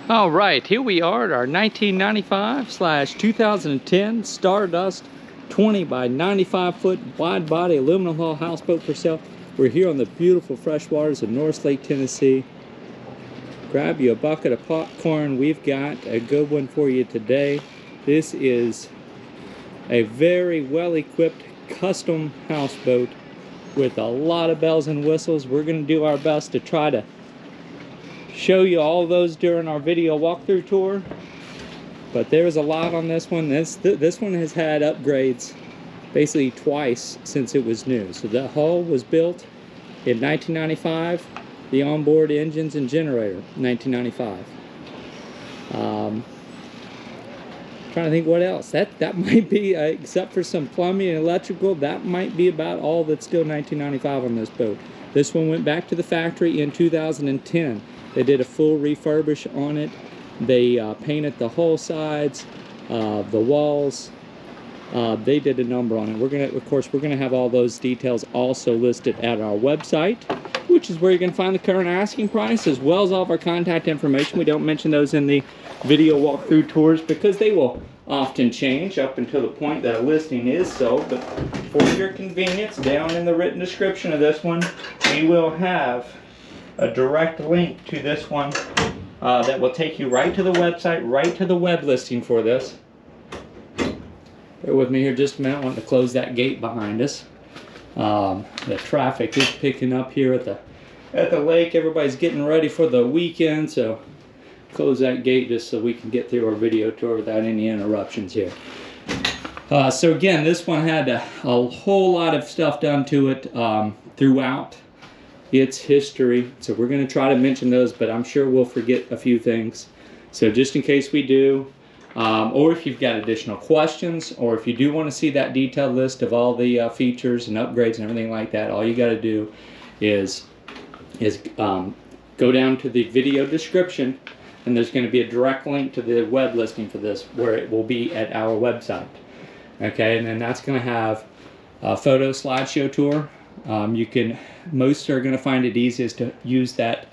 All right, here we are at our 1995/2010 Stardust 20 by 95 foot wide body aluminum hull houseboat for sale. We're here on the beautiful fresh waters of Norris Lake, Tennessee. Grab you a bucket of popcorn. We've got a good one for you today. This is a very well equipped custom houseboat with a lot of bells and whistles. We're going to do our best to try to show you all those during our video walkthrough tour, but there's a lot on this one. This one has had upgrades basically twice since it was new. So the hull was built in 1995, the onboard engines and generator 1995. Trying to think what else. That might be except for some plumbing and electrical, that might be about all that's still 1995 on this boat. This one went back to the factory in 2010. They did a full refurbish on it. They painted the hull sides, the walls. They did a number on it. Of course, we're gonna have all those details also listed at our website, which is where you can find the current asking price as well as all of our contact information. We don't mention those in the video walkthrough tours because they will often change up until the point that a listing is sold. But for your convenience, down in the written description of this one, we will have a direct link to this one that will take you right to the website, right to the web listing for this. Bear with me here just a minute. I want to close that gate behind us. The traffic is picking up here at the lake. Everybody's getting ready for the weekend, so close that gate just so we can get through our video tour without any interruptions here. So again, this one had a whole lot of stuff done to it throughout its history, so we're going to try to mention those, but I'm sure we'll forget a few things. So just in case we do, or if you've got additional questions, or if you do want to see that detailed list of all the features and upgrades and everything like that, all you got to do is go down to the video description, and there's going to be a direct link to the web listing for this, where it will be at our website. Okay, and then that's going to have a photo slideshow tour. Most are going to find it easiest to use that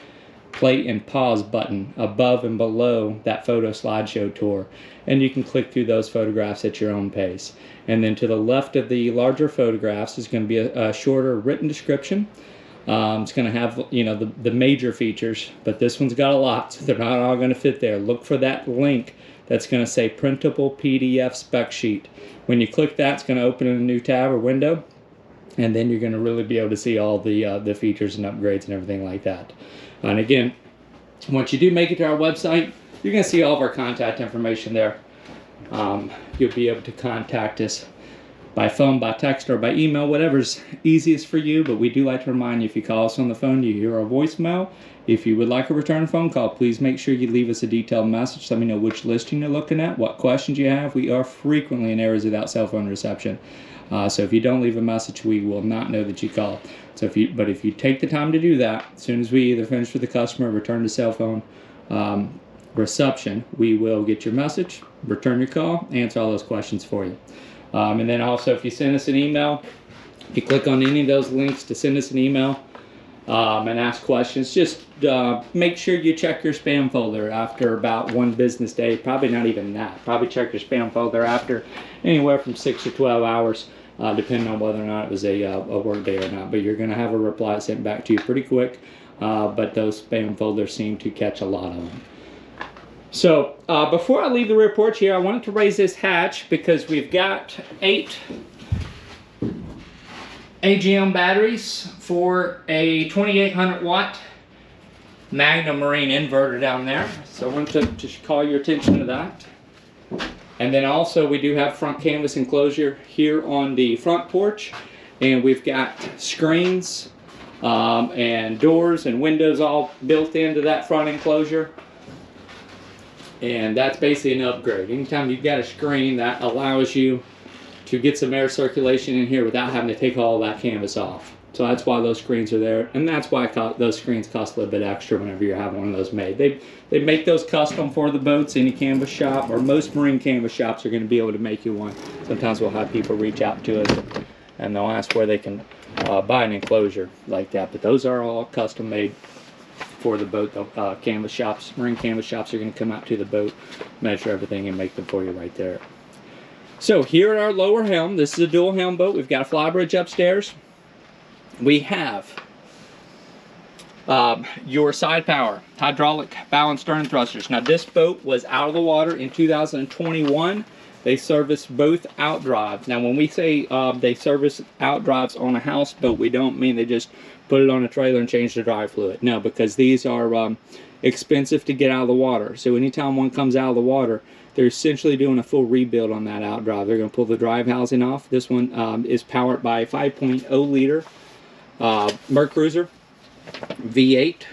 play and pause button above and below that photo slideshow tour, and you can click through those photographs at your own pace. And then to the left of the larger photographs is going to be a shorter written description. It's going to have, you know, the major features, but this one's got a lot, so they're not all going to fit there. Look for that link that's going to say printable PDF spec sheet. When you click that, it's going to open in a new tab or window, and then you're going to really be able to see all the features and upgrades and everything like that. And again, once you do make it to our website, you're going to see all of our contact information there. You'll be able to contact us by phone, by text, or by email, whatever's easiest for you. But we do like to remind you, if you call us on the phone, you hear our voicemail. If you would like a return phone call, please make sure you leave us a detailed message. Let me know which listing you're looking at, what questions you have. We are frequently in areas without cell phone reception. So if you don't leave a message, we will not know that you called. So if you take the time to do that, as soon as we either finish with the customer or return to cell phone reception, we will get your message, return your call, answer all those questions for you. And then also, if you send us an email, if you click on any of those links to send us an email and ask questions, just make sure you check your spam folder after about 1 business day. Probably not even that. Probably check your spam folder after anywhere from 6 to 12 hours, depending on whether or not it was a work day or not. But you're going to have a reply sent back to you pretty quick. But those spam folders seem to catch a lot of them. So before I leave the rear porch here, I wanted to raise this hatch because we've got 8 AGM batteries for a 2800 watt Magnum Marine inverter down there. So I wanted to call your attention to that. And then also we do have front canvas enclosure here on the front porch. And we've got screens and doors and windows all built into that front enclosure. And that's basically an upgrade. Anytime you've got a screen, that allows you to get some air circulation in here without having to take all that canvas off. So that's why those screens are there, and that's why those screens cost a little bit extra whenever you have one of those made. They make those custom for the boats. Any canvas shop, or most marine canvas shops, are going to be able to make you one. Sometimes we'll have people reach out to us and they'll ask where they can buy an enclosure like that, but those are all custom made for the boat. The canvas shops, marine canvas shops, are going to come out to the boat, measure everything, and make them for you right there. So here at our lower helm, this is a dual helm boat. We've got a Flybridge upstairs. We have your side power, hydraulic bow and stern thrusters. Now this boat was out of the water in 2021. They service both outdrives. Now when we say they service outdrives on a houseboat, we don't mean they just put it on a trailer and change the drive fluid. No, because these are expensive to get out of the water. So anytime one comes out of the water, they're essentially doing a full rebuild on that outdrive. They're going to pull the drive housing off. This one is powered by a 5.0 liter MerCruiser V8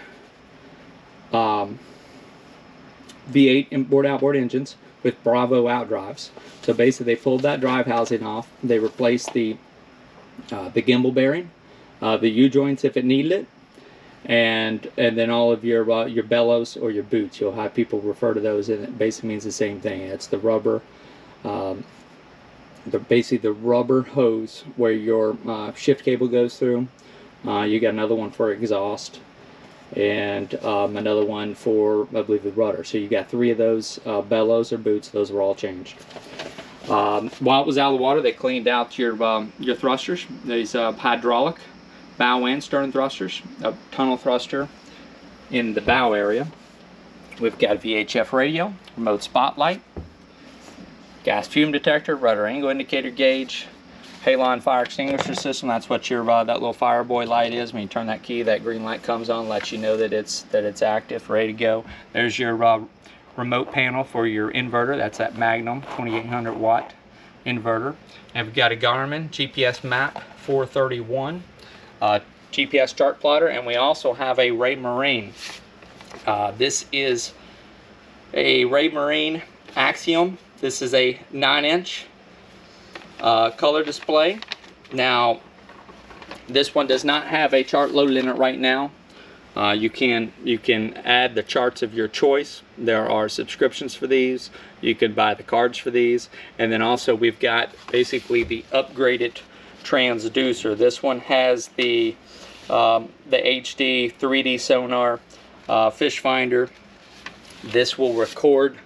V8 inboard outboard engines with Bravo outdrives. So basically they pulled that drive housing off. They replaced the gimbal bearing, the U-joints if it needed it, and then all of your bellows or your boots. You'll have people refer to those, and it basically means the same thing. It's the rubber, basically the rubber hose where your shift cable goes through. You got another one for exhaust, and another one for, I believe, the rudder. So you got 3 of those bellows or boots. Those were all changed. While it was out of the water, they cleaned out your thrusters. These hydraulic bow and stern thrusters, a tunnel thruster in the bow area. We've got a VHF radio, remote spotlight, gas fume detector, rudder angle indicator gauge, halon fire extinguisher system. That's what your that little Fireboy light is. When you turn that key, that green light comes on, lets you know that it's active, ready to go. There's your remote panel for your inverter. That's that Magnum 2800 watt inverter. And we've got a Garmin GPS map 431, GPS chart plotter, and we also have a Raymarine. This is a Raymarine Axiom. This is a 9-inch color display. Now this one does not have a chart loaded in it right now. You can add the charts of your choice. There are subscriptions for these. You could buy the cards for these, and then also we've got basically the upgraded transducer. This one has the HD 3D sonar, fish finder. This will record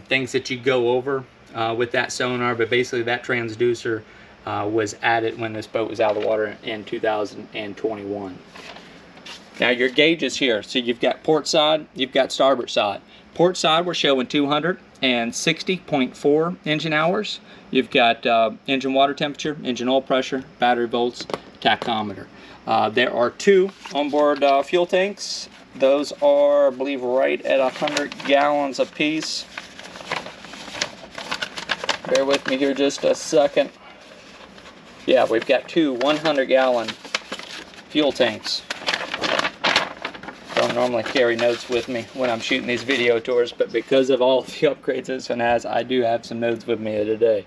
things that you go over with that sonar, but basically that transducer was added when this boat was out of the water in 2021. Now your gauges here, so you've got port side, you've got starboard side. Port side we're showing 260.4 engine hours. You've got engine water temperature, engine oil pressure, battery volts, tachometer. There are 2 onboard fuel tanks. Those are, I believe, right at 100 gallons a piece. Bear with me here just a second. Yeah, we've got 2 100-gallon fuel tanks. Don't normally carry notes with me when I'm shooting these video tours, but because of all the upgrades this one has, I do have some notes with me today.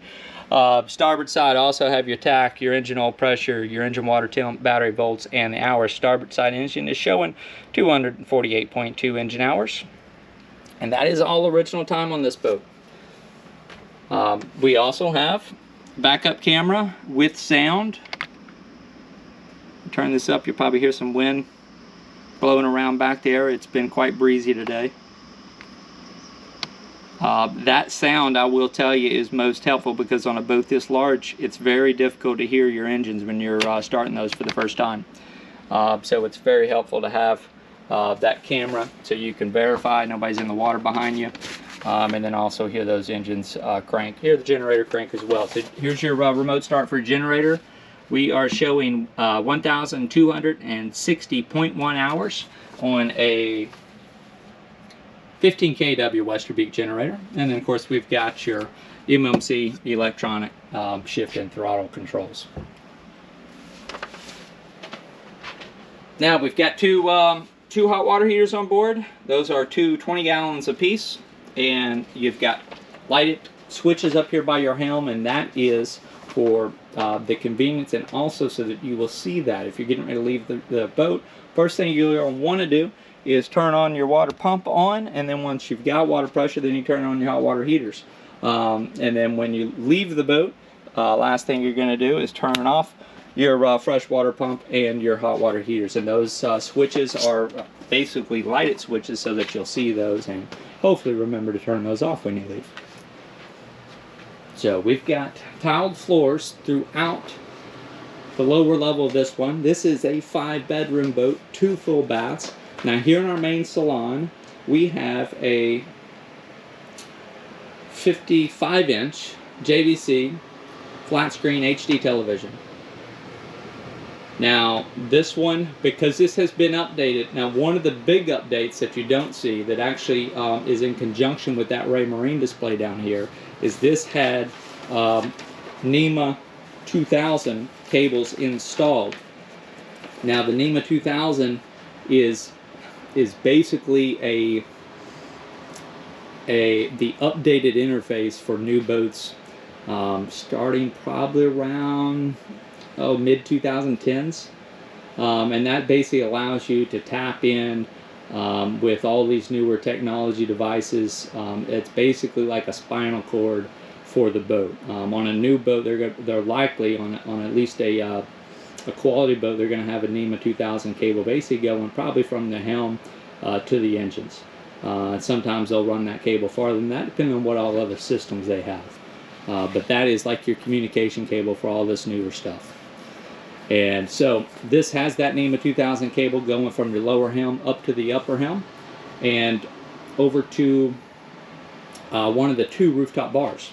Starboard side also have your tach, your engine oil pressure, your engine water temp, battery volts, and the hours. Starboard side engine is showing 248.2 engine hours, and that is all original time on this boat. We also have backup camera with sound. Turn this up, you'll probably hear some wind blowing around back there. It's been quite breezy today. That sound, I will tell you, is most helpful because on a boat this large, it's very difficult to hear your engines when you're starting those for the first time. So it's very helpful to have that camera so you can verify nobody's in the water behind you. And then also hear those engines crank. Hear the generator crank as well. So here's your remote start for your generator. We are showing 1,260.1 hours on a 15 kW Westerbeke generator. And then of course we've got your MMC electronic shift and throttle controls. Now we've got two hot water heaters on board. Those are 2 20 gallons apiece. And you've got lighted switches up here by your helm, and that is for the convenience and also so that you will see that if you're getting ready to leave the boat. First thing you're going to want to do is turn on your water pump on, and then once you've got water pressure, then you turn on your hot water heaters. And then when you leave the boat, last thing you're going to do is turn off your freshwater pump and your hot water heaters. And those switches are basically lighted switches so that you'll see those and hopefully remember to turn those off when you leave. So we've got tiled floors throughout the lower level of this one. This is a 5-bedroom boat, 2 full baths. Now here in our main salon, we have a 55-inch JVC flat screen HD television. Now this one, because this has been updated, now one of the big updates that you don't see that actually is in conjunction with that Raymarine display down here is this had NEMA 2000 cables installed. Now the NEMA 2000 is basically the updated interface for new boats, starting probably around mid 2010s, and that basically allows you to tap in with all these newer technology devices. It's basically like a spinal cord for the boat. On a new boat, they're likely on at least a quality boat, they're going to have a NEMA 2000 cable basically going probably from the helm to the engines. Sometimes they'll run that cable farther than that, depending on what all other systems they have. But that is like your communication cable for all this newer stuff. And so this has that NEMA 2000 cable going from your lower helm up to the upper helm and over to one of the 2 rooftop bars.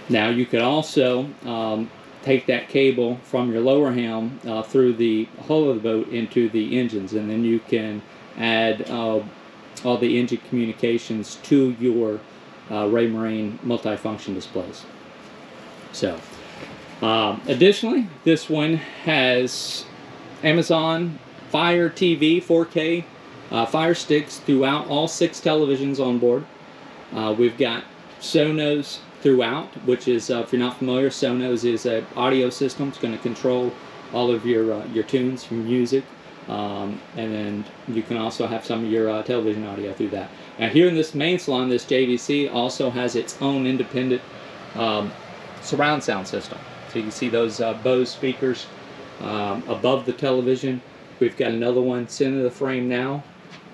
Now you could also take that cable from your lower helm through the hull of the boat into the engines, and then you can add all the engine communications to your Raymarine multifunction displays. So additionally, this one has Amazon Fire TV 4K Fire Sticks throughout all 6 televisions on board. We've got Sonos throughout, which is, if you're not familiar, Sonos is an audio system. It's going to control all of your tunes, your music, and then you can also have some of your television audio through that. Now here in this main salon, this JVC also has its own independent surround sound system. So you can see those Bose speakers above the television. We've got another one center of the frame now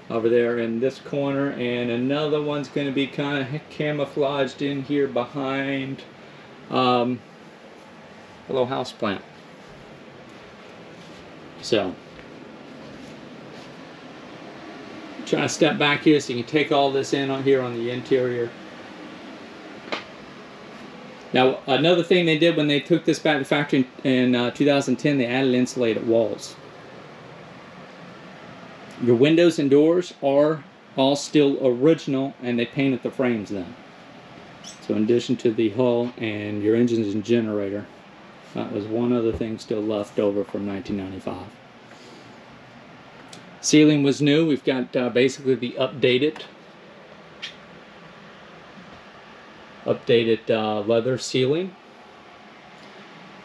over there in this corner, and another one's going to be kind of camouflaged in here behind a little house plant. So trying to step back here so you can take all this in on here on the interior. Now another thing they did when they took this back to the factory in 2010, they added insulated walls. Your windows and doors are all still original, and they painted the frames then. So in addition to the hull and your engines and generator, that was one other thing still left over from 1995. Ceiling was new. We've got basically the updated leather ceiling.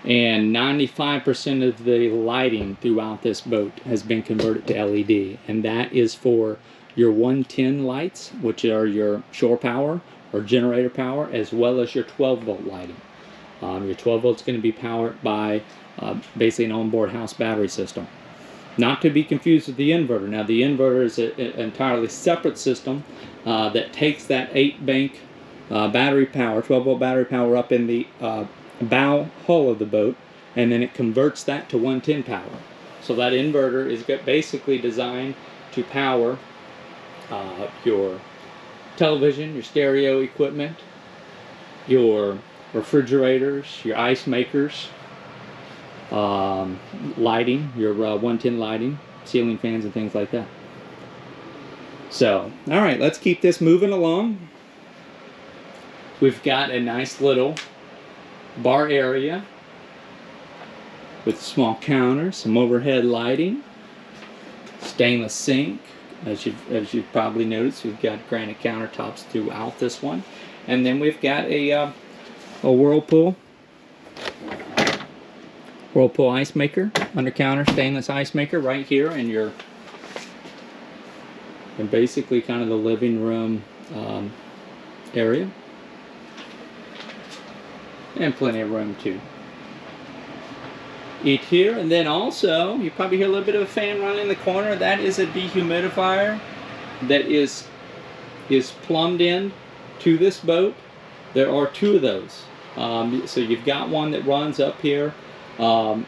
And 95% of the lighting throughout this boat has been converted to LED, and that is for your 110 lights, which are your shore power or generator power, as well as your 12-volt lighting. Your 12 volts is going to be powered by basically an onboard house battery system. Not to be confused with the inverter. Now the inverter is an entirely separate system that takes that 8-bank battery power, 12-volt battery power up in the bow hull of the boat, and then it converts that to 110 power. So that inverter is basically designed to power your television, your stereo equipment, your refrigerators, your ice makers, lighting, your 110 lighting, ceiling fans and things like that. So, alright, let's keep this moving along. We've got a nice little bar area with a small counter, some overhead lighting, stainless sink. As you've probably noticed, we've got granite countertops throughout this one, and then we've got a Whirlpool ice maker, under counter stainless ice maker right here in your, and basically kind of the living room area. And plenty of room too. it here. And then also, you probably hear a little bit of a fan running in the corner. That is a dehumidifier that is plumbed in to this boat. There are 2 of those. So you've got one that runs up here on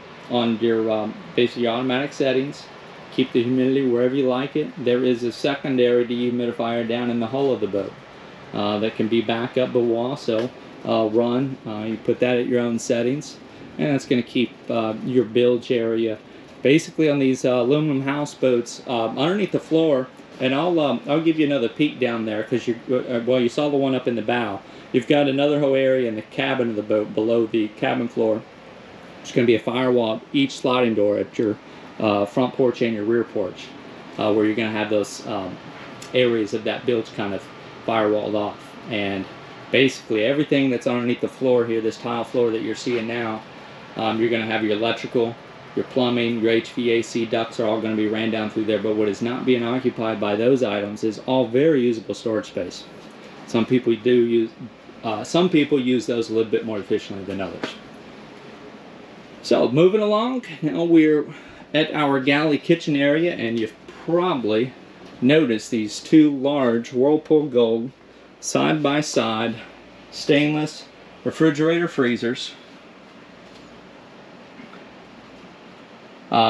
your basically automatic settings. Keep the humidity wherever you like it. There is a secondary dehumidifier down in the hull of the boat that can be back up, but will also run. You put that at your own settings, and that's going to keep your bilge area basically on these aluminum houseboats underneath the floor. And I'll give you another peek down there, because you saw the one up in the bow. You've got another whole area in the cabin of the boat below the cabin floor. There's going to be a firewall each sliding door at your front porch and your rear porch, where you're going to have those areas of that bilge kind of firewalled off. And basically everything that's underneath the floor here, this tile floor that you're seeing now, you're going to have your electrical, your plumbing, your HVAC ducts are all going to be ran down through there. But what is not being occupied by those items is all very usable storage space. Some people use those a little bit more efficiently than others. So moving along, now we're at our galley kitchen area, and you've probably noticed these 2 large Whirlpool Gold side-by-side stainless refrigerator freezers.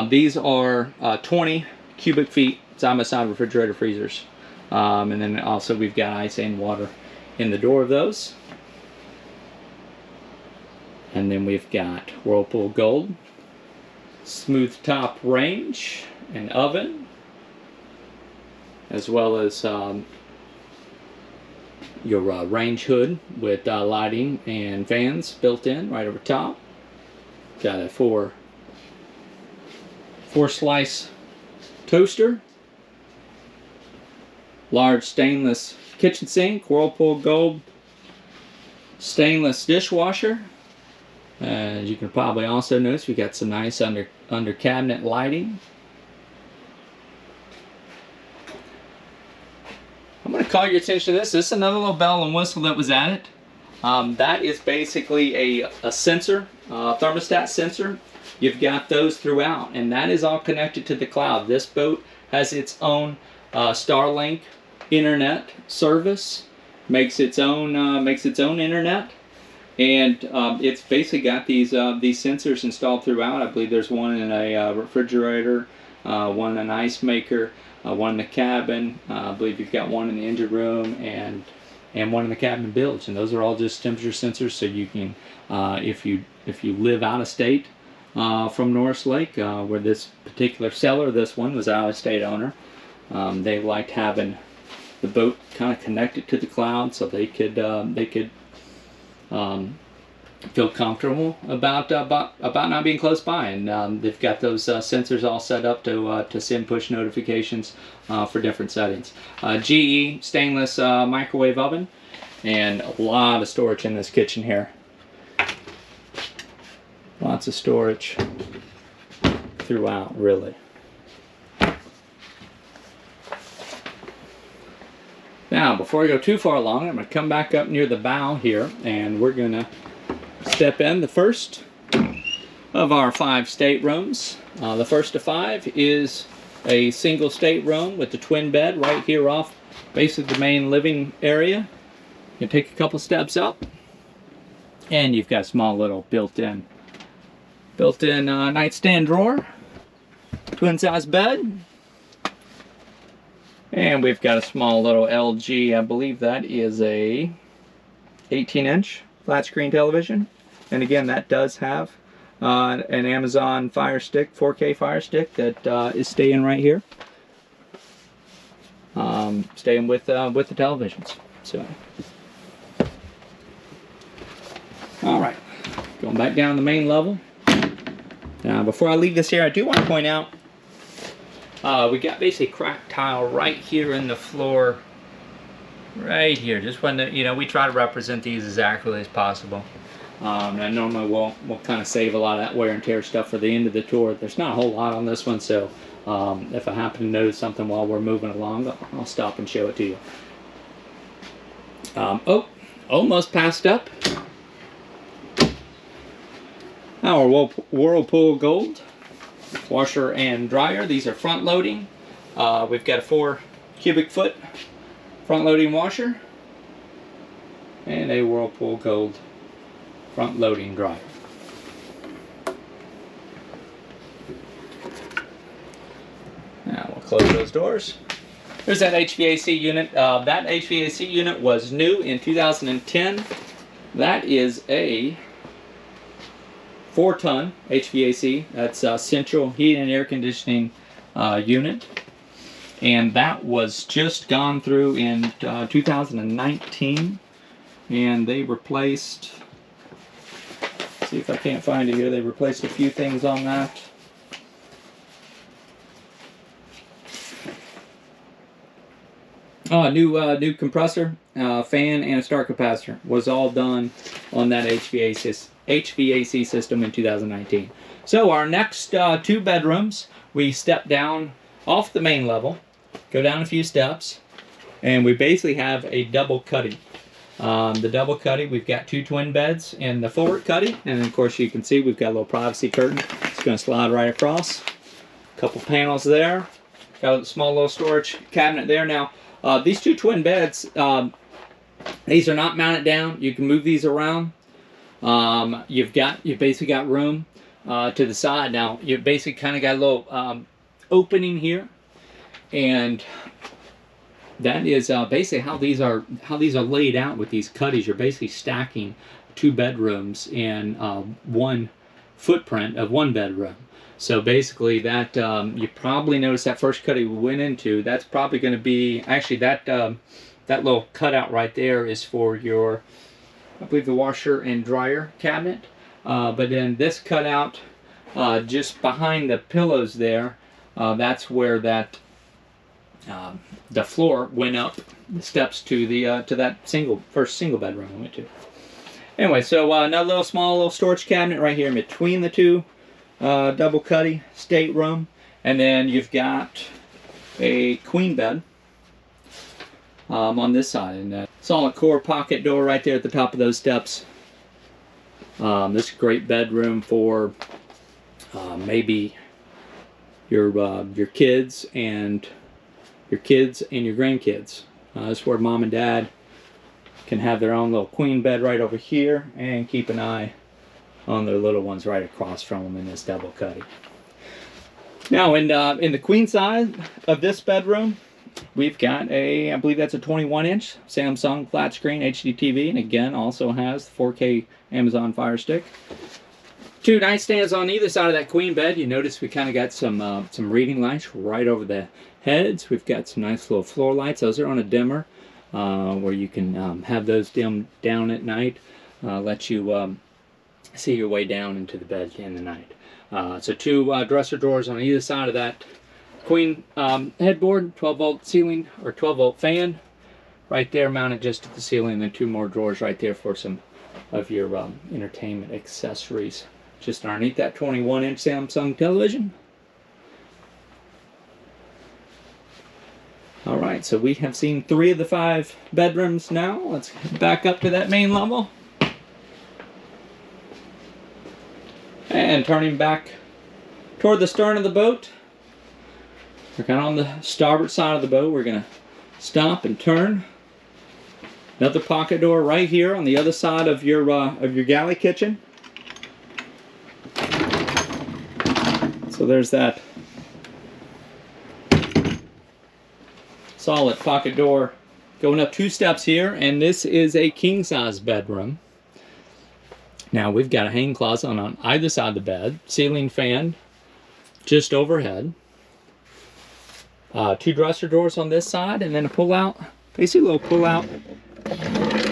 These are 20 cubic feet side-by-side refrigerator freezers. And then also we've got ice and water in the door of those. And then we've got Whirlpool Gold, smooth top range and oven, as well as your range hood with lighting and fans built in right over top. Got a four slice toaster, large stainless kitchen sink, Whirlpool Gold stainless dishwasher. As you can probably also notice, we got some nice under cabinet lighting. I'm going to call your attention to this. This is another little bell and whistle that was added. That is basically a sensor, thermostat sensor. You've got those throughout, and that is all connected to the cloud. This boat has its own Starlink internet service, makes its own internet, and it's basically got these sensors installed throughout. I believe there's one in a refrigerator, one in an ice maker, one in the cabin. I believe you've got one in the engine room, and one in the cabin bilge. And those are all just temperature sensors, so you can, if you live out of state from Norris Lake, where this particular seller, this one, was out of state owner, they liked having the boat kind of connected to the cloud, so they could feel comfortable about not being close by. And they've got those sensors all set up to send push notifications for different settings. GE stainless microwave oven, and a lot of storage in this kitchen here. Lots of storage throughout, really. Now, before I go too far along, I'm going to come back up near the bow here, and we're going to step in the first of our 5 staterooms. The first of 5 is a single stateroom with the twin bed right here off basically the main living area. You take a couple steps up, and you've got a small little built-in nightstand drawer, twin size bed. And we've got a small little LG, I believe that is a 18-inch flat screen television. And again, that does have an Amazon Fire Stick, 4K Fire Stick that is staying right here. Staying with the televisions. So, all right, going back down the main level. Now, before I leave this here, I do want to point out we got basically cracked tile right here in the floor, right here. Just when we try to represent these as accurately as possible. And normally we'll kind of save a lot of that wear and tear stuff for the end of the tour. There's not a whole lot on this one, so if I happen to notice something while we're moving along, I'll stop and show it to you. Oh, almost passed up. Our Whirlpool Gold washer and dryer. These are front loading. We've got a 4 cubic foot front loading washer and a Whirlpool Gold front loading dryer. Now we'll close those doors. Here's that HVAC unit. That HVAC unit was new in 2010. That is a 4-ton HVAC. That's a central heat and air conditioning unit. And that was just gone through in 2019. And they replaced, see if I can't find it here, they replaced a few things on that. Oh, new compressor, fan, and a start capacitor was all done on that HVAC system in 2019. So our next 2 bedrooms, we step down off the main level, go down a few steps, and we basically have a double cuddy. The double cuddy, we've got 2 twin beds in the forward cuddy, and then of course you can see we've got a little privacy curtain. It's going to slide right across. A couple panels there. Got a small little storage cabinet there. Now, these 2 twin beds, these are not mounted down. You can move these around. You've basically got room to the side. Now, you've basically kind of got a little opening here, and that is basically how these are laid out with these cuddies. You're basically stacking 2 bedrooms in one footprint of 1 bedroom. So basically that, you probably noticed that first cuddy we went into, that's probably going to be, actually that little cutout right there is for your, I believe, the washer and dryer cabinet. But then this cutout just behind the pillows there, that's where that, the floor went up the steps to the to that first single bedroom we went to. Anyway, so another small little storage cabinet right here in between the 2 double cuddy stateroom, and then you've got a queen bed on this side, and a solid core pocket door right there at the top of those steps. This is a great bedroom for maybe your kids and your grandkids. This is where mom and dad can have their own little queen bed right over here and keep an eye on their little ones right across from them in this double cuddy. Now in the queen side of this bedroom, we've got a, I believe that's a 21-inch Samsung flat screen HDTV, and again also has the 4K Amazon Fire Stick. 2 nightstands on either side of that queen bed. You notice we kind of got some reading lights right over the heads. We've got some nice little floor lights. Those are on a dimmer, where you can have those dim down at night, let you see your way down into the bed in the night. So 2 dresser drawers on either side of that queen headboard, 12-volt ceiling or 12-volt fan right there mounted just at the ceiling, and then 2 more drawers right there for some of your entertainment accessories just underneath that 21-inch Samsung television. All right, so we have seen 3 of the 5 bedrooms now. Let's back up to that main level. And turning back toward the stern of the boat. We're kind of on the starboard side of the boat. We're going to stop and turn. Another pocket door right here on the other side of your galley kitchen. So there's that solid pocket door going up 2 steps here, and this is a king-size bedroom. Now we've got a hanging closet on either side of the bed, ceiling fan just overhead, 2 dresser drawers on this side, and then a pull-out, basically a little pull-out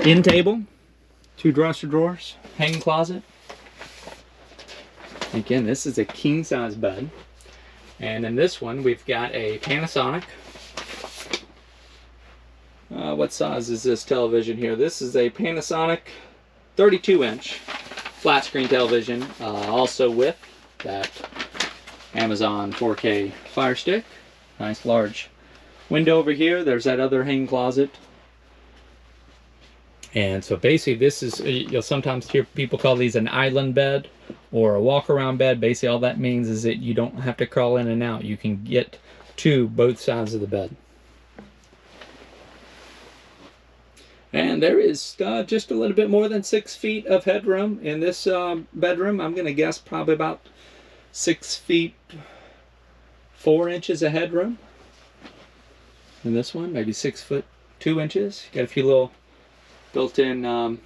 end table, 2 dresser drawers, hanging closet. Again, this is a king-size bed. And in this one, we've got a Panasonic. What size is this television here? This is a Panasonic 32-inch flat screen television, also with that Amazon 4K Fire Stick. Nice large window over here. There's that other hanging closet. And so basically this is, you'll sometimes hear people call these an island bed or a walk around bed. Basically all that means is that you don't have to crawl in and out. You can get to both sides of the bed. And there is just a little bit more than 6 feet of headroom in this bedroom. I'm going to guess probably about 6 feet 4 inches of headroom. In this one, maybe 6 foot 2 inches. Got a few little built-in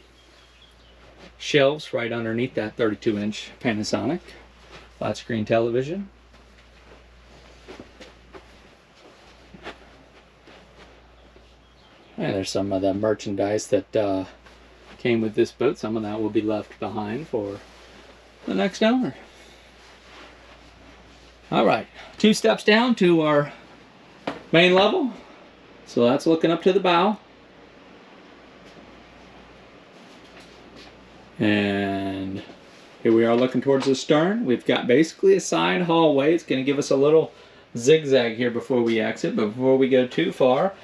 shelves right underneath that 32-inch Panasonic flat screen television. And there's some of the merchandise that came with this boat. Some of that will be left behind for the next owner. All right, 2 steps down to our main level. So that's looking up to the bow. And here we are looking towards the stern. We've got basically a side hallway. It's going to give us a little zigzag here before we exit. But before we go too far,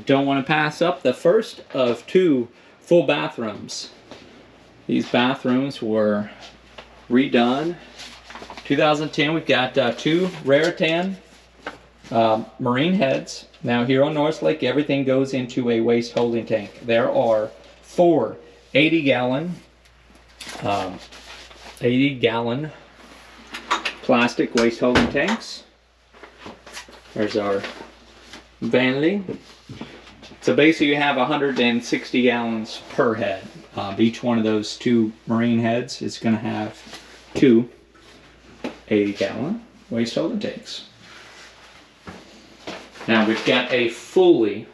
don't want to pass up the first of 2 full bathrooms. These bathrooms were redone 2010. We've got 2 Raritan marine heads. Now here on Norris Lake, everything goes into a waste holding tank. There are 4 80-gallon plastic waste holding tanks. There's our vanity. So basically you have 160 gallons per head. Each one of those 2 marine heads is going to have 2 80-gallon waste holding tanks. Now we've got a fully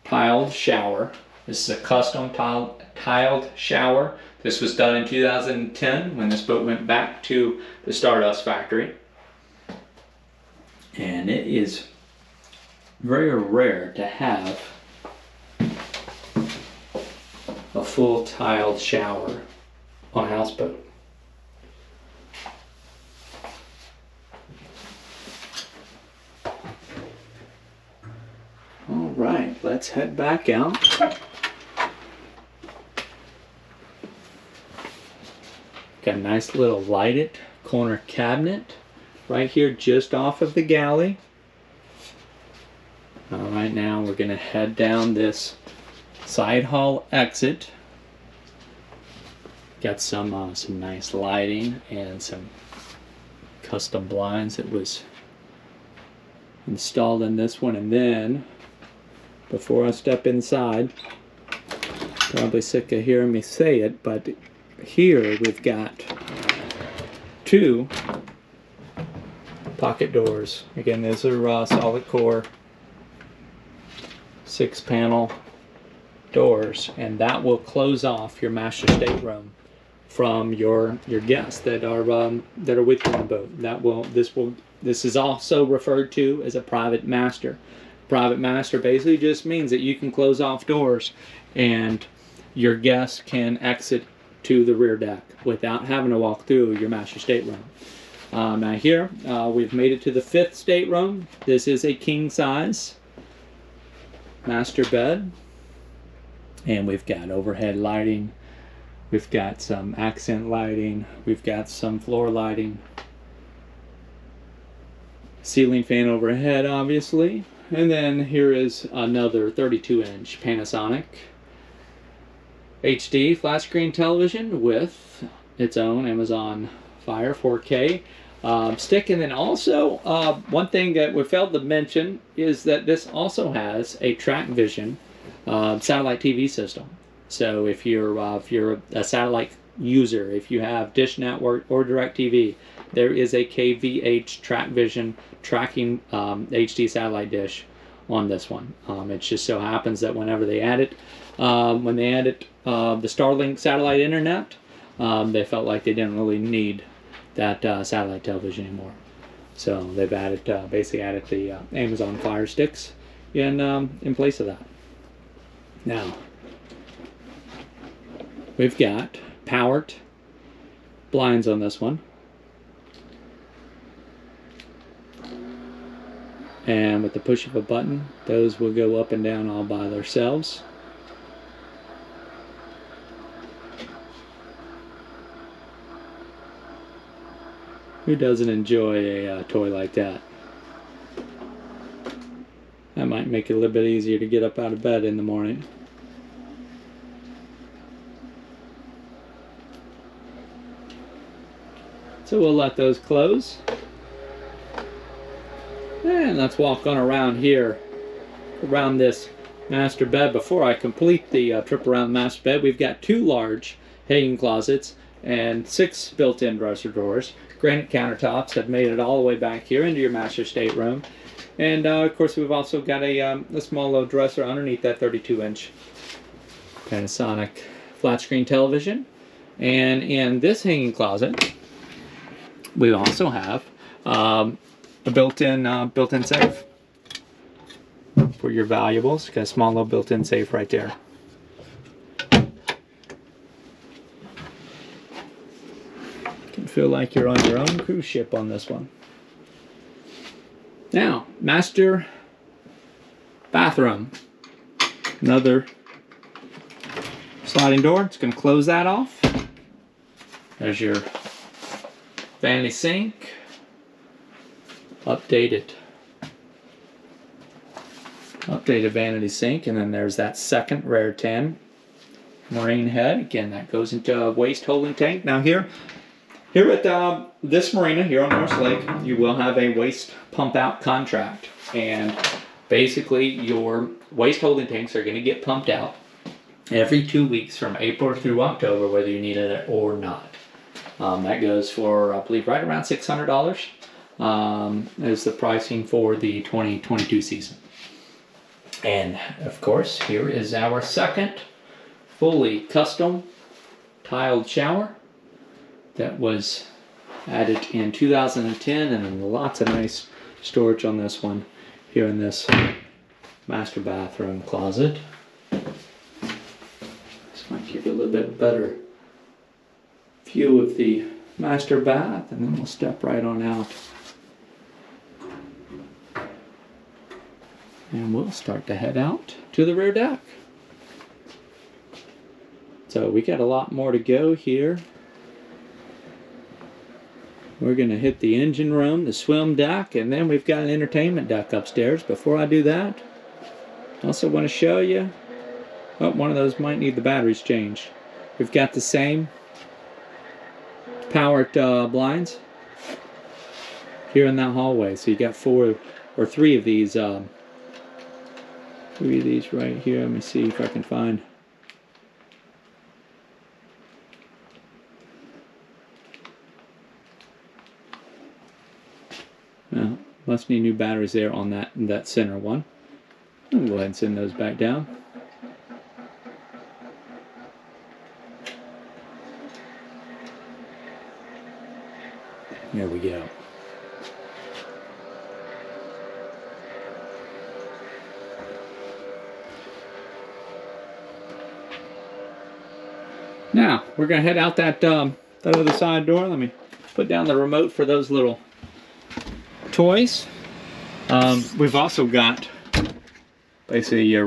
tiled shower. This is a custom tiled shower. This was done in 2010 when this boat went back to the Stardust factory. And it is very rare to have a full tiled shower on a houseboat. All right, let's head back out. Got a nice little lighted corner cabinet right here just off of the galley. All right, now we're going to head down this side hall exit. Got some nice lighting and some custom blinds that was installed in this one. And then, before I step inside, probably sick of hearing me say it, but here we've got 2 pocket doors. Again, these are solid core 6-panel doors, and that will close off your master stateroom from your guests that are with you on the boat. This is also referred to as a private master. Private master basically just means that you can close off doors and your guests can exit to the rear deck without having to walk through your master stateroom. Now here, we've made it to the 5th stateroom. This is a king size master bed. And we've got overhead lighting. We've got some accent lighting. We've got some floor lighting. Ceiling fan overhead, obviously. And then here is another 32-inch Panasonic HD flat screen television with its own Amazon Fire 4K stick. And then also one thing that we failed to mention is that this also has a track vision satellite TV system. So if you're a satellite user, if you have Dish Network or DirecTV, there is a KVH track vision tracking HD satellite dish on this one. It just so happens that whenever they added the Starlink satellite internet, they felt like they didn't really need that satellite television anymore. So they've basically added the Amazon Fire Sticks in place of that. Now, we've got powered blinds on this one. And with the push of a button, those will go up and down all by themselves. Who doesn't enjoy a toy like that? That might make it a little bit easier to get up out of bed in the morning. So we'll let those close. And let's walk on around here, around this master bed. Before I complete the trip around the master bed, we've got 2 large hanging closets and 6 built-in dresser drawers. Granite countertops have made it all the way back here into your master stateroom. And of course we've also got a small little dresser underneath that 32-inch Panasonic flat screen television. And in this hanging closet, we also have a built-in safe for your valuables. Got a small little built-in safe right there. Can feel like you're on your own cruise ship on this one. Now, master bathroom. Another sliding door. It's going to close that off. There's your vanity sink. Updated vanity sink, and then there's that second rare 10 marine head. Again, that goes into a waste holding tank. Now here at this marina here on Norris Lake, you will have a waste pump out contract, and basically your waste holding tanks are going to get pumped out every 2 weeks from April through October, whether you need it or not. That goes for, I believe, right around $600. Is the pricing for the 2022 season. And of course, here is our second fully custom tiled shower that was added in 2010, and lots of nice storage on this one here in this master bathroom closet. This might give you a little bit better view of the master bath, and then we'll step right on out. And we'll start to head out to the rear deck. So we got a lot more to go here. We're going to hit the engine room, the swim deck, and then we've got an entertainment deck upstairs. Before I do that, I also want to show you, oh, one of those might need the batteries changed. We've got the same powered blinds here in that hallway. So you got 3 of these. 3 of these right here. Let me see if I can find. Well, must need new batteries there on that center one. I'll go ahead and send those back down. There we go. Now, we're going to head out that other side door. Let me put down the remote for those little toys. We've also got basically your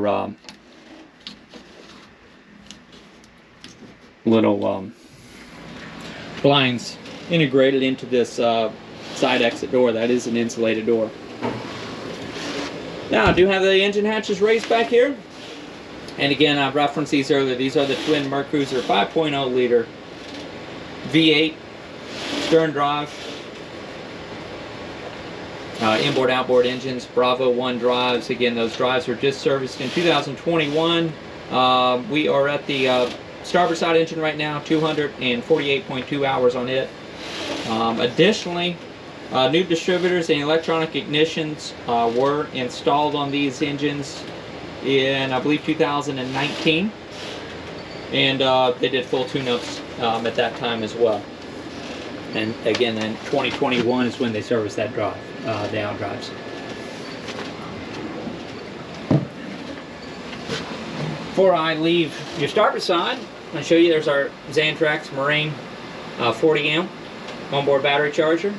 little blinds integrated into this side exit door. That is an insulated door. Now, I do have the engine hatches raised back here. And again, I've referenced these earlier. These are the twin MerCruiser 5.0 liter V8 stern drive, inboard outboard engines, Bravo 1 drives. Again, those drives were just serviced in 2021. We are at the starboard side engine right now, 248.2 hours on it. Additionally, new distributors and electronic ignitions were installed on these engines in, I believe, 2019, and they did full tune-ups at that time as well. And again, then 2021 is when they serviced that drive, the out drives. Before I leave your starboard side, I'm going to show you, there's our Xantrex Marine 40 amp onboard battery charger.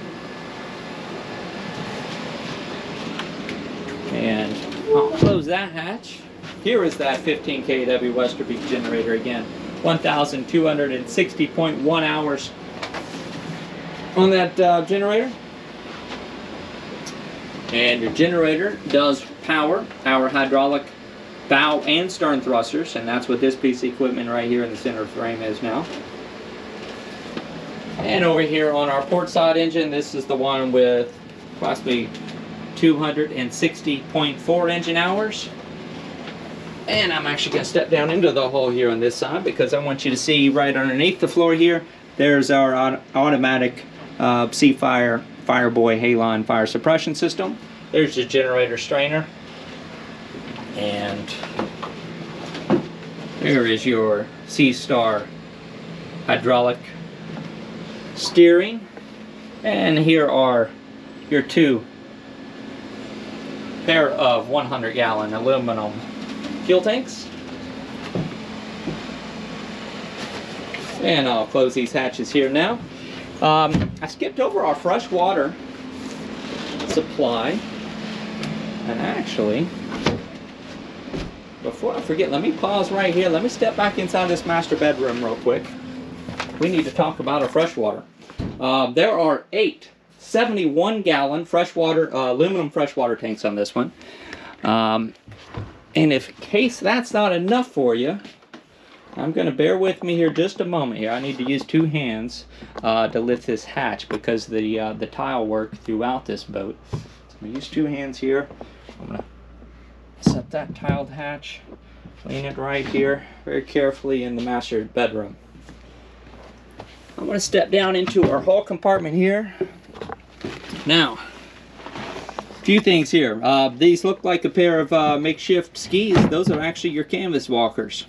And I'll close that hatch. Here is that 15 kW Westerbeke generator again. 1,260.1 hours on that generator. And your generator does power hydraulic bow and stern thrusters, and that's what this piece of equipment right here in the center of the frame is now. And over here on our port side engine, this is the one with possibly 260.4 engine hours. And I'm actually going to step down into the hole here on this side because I want you to see right underneath the floor here, there's our automatic Seafire Fireboy Halon fire suppression system. There's your generator strainer. And here is your Sea-Star hydraulic steering. And here are your two pair of 100-gallon aluminum fuel tanks. And I'll close these hatches here now. I skipped over our fresh water supply. And actually, before I forget, let me pause right here. Let me step back inside this master bedroom real quick. We need to talk about our fresh water. There are 8 71-gallon freshwater, aluminum freshwater tanks on this one. And in case that's not enough for you, I'm going to bear with me here just a moment here. I need to use 2 hands to lift this hatch because of the tile work throughout this boat. So I'm going to use 2 hands here. I'm going to set that tiled hatch, clean it right here very carefully in the master bedroom. I'm going to step down into our hull compartment here. Now, a few things here. These look like a pair of makeshift skis. Those are actually your canvas walkers.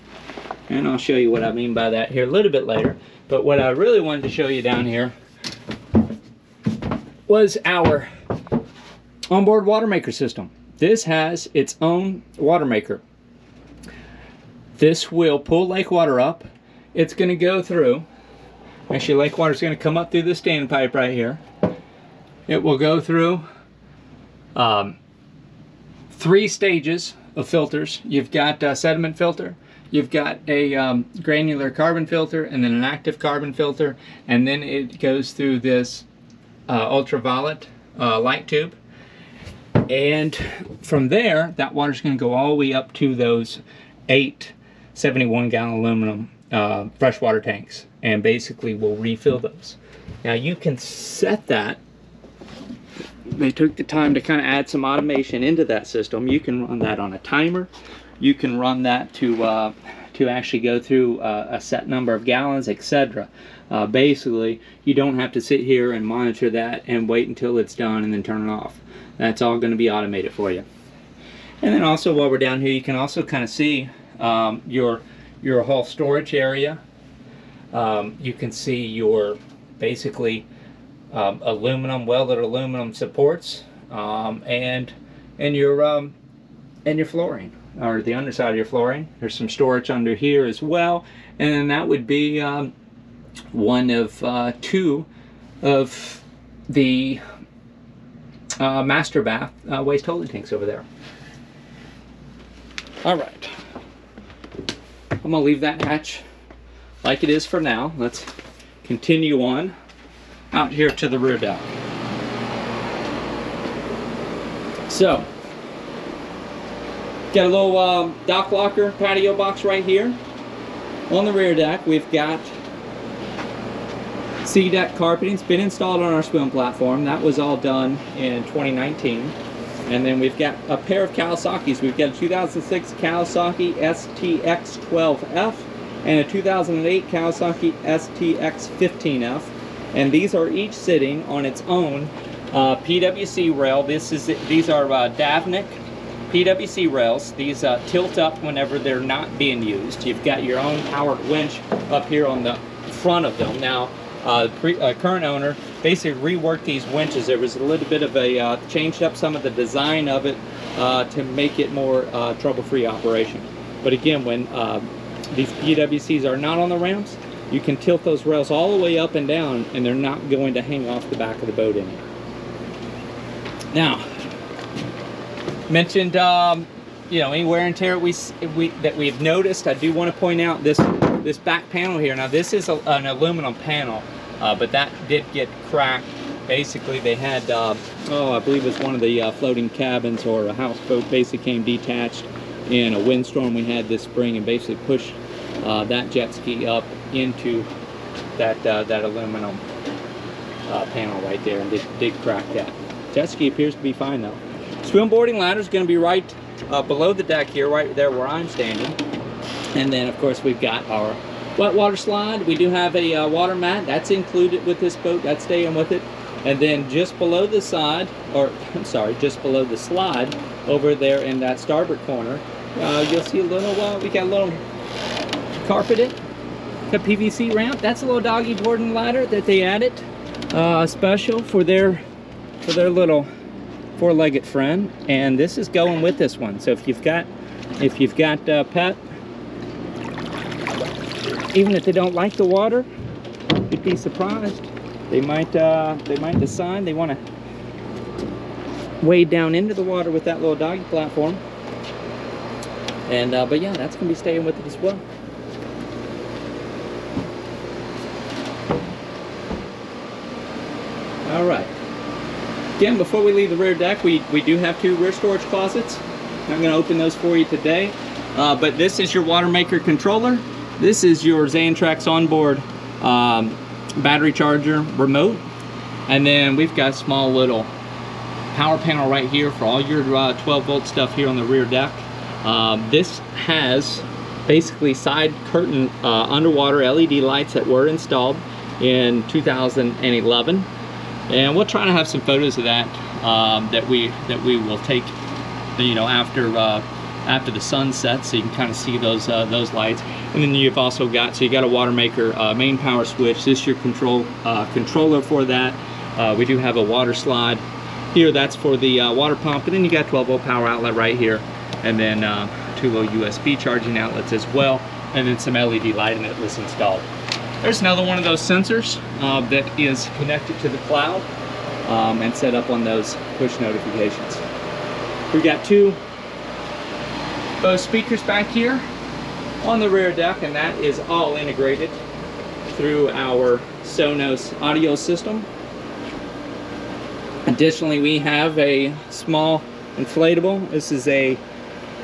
And I'll show you what I mean by that here a little bit later. But what I really wanted to show you down here was our onboard water maker system. This has its own water maker. This will pull lake water up. It's going to go through. Actually, lake water is going to come up through the standpipe right here. It will go through 3 stages of filters. You've got a sediment filter, you've got a granular carbon filter, and then an active carbon filter, and then it goes through this ultraviolet light tube. And from there, that water is going to go all the way up to those 8 71-gallon aluminum freshwater tanks, and basically we'll refill those. Now you can set that. They took the time to kind of add some automation into that system. You can run that on a timer. You can run that to actually go through a set number of gallons, etc. Basically, you don't have to sit here and monitor that and wait until it's done and then turn it off. That's all going to be automated for you. And then also while we're down here, you can also kind of see your hull storage area. You can see your basically welded aluminum supports, and your flooring, or the underside of your flooring. There's some storage under here as well, and then that would be one of 2 of the master bath waste holding tanks over there. All right, I'm gonna leave that hatch like it is for now. Let's continue on out here to the rear deck. So, got a little dock locker patio box right here. On the rear deck, we've got Sea-Dek carpeting. It's been installed on our swim platform. That was all done in 2019. And then we've got a pair of Kawasaki's. We've got a 2006 Kawasaki STX12F and a 2008 Kawasaki STX15F. And these are each sitting on its own PWC rail. These are Davnik PWC rails. These tilt up whenever they're not being used. You've got your own powered winch up here on the front of them. Now, current owner basically reworked these winches. There was a little bit of a changed up some of the design of it to make it more trouble-free operation. But again, when these PWCs are not on the ramps, you can tilt those rails all the way up and down, and they're not going to hang off the back of the boat anymore. Now, mentioned any wear and tear that we've noticed. I do want to point out this back panel here. Now, this is an aluminum panel. but that did get cracked. Basically, they had, oh, I believe it was one of the floating cabins or a houseboat basically came detached in a windstorm we had this spring and basically pushed that jet ski up into that aluminum panel right there, and did crack that. Jet ski appears to be fine though. Swim boarding ladder is going to be right below the deck here, right there where I'm standing. And then of course we've got our wet water slide. We do have a water mat that's included with this boat, that's staying with it. And then just below the side, or I'm sorry, just below the slide over there in that starboard corner, you'll see a little, we got a little carpeted PVC ramp. That's a little doggy boarding ladder that they added special for their little four-legged friend, and this is going with this one. So if you've got a pet, even if they don't like the water, you'd be surprised. They might decide they want to wade down into the water with that little doggy platform. And but yeah, that's gonna be staying with it as well. All right. Again, before we leave the rear deck, we do have 2 rear storage closets. I'm going to open those for you today. But this is your water maker controller. This is your Xantrex onboard battery charger remote. And then we've got a small little power panel right here for all your 12-volt stuff here on the rear deck. This has basically side curtain underwater LED lights that were installed in 2011. And we'll try to have some photos of that that we will take, you know, after the sun sets, so you can kind of see those lights. And then you've also got, so you got a water maker main power switch. This is your controller for that. We do have a water slide here. That's for the water pump. And then you got 12-volt power outlet right here, and then 2 little USB charging outlets as well, and then some LED lighting that was installed. There's another one of those sensors that is connected to the cloud and set up on those push notifications. We've got 2 Bose speakers back here on the rear deck, and that is all integrated through our Sonos audio system. Additionally, we have a small inflatable. This is a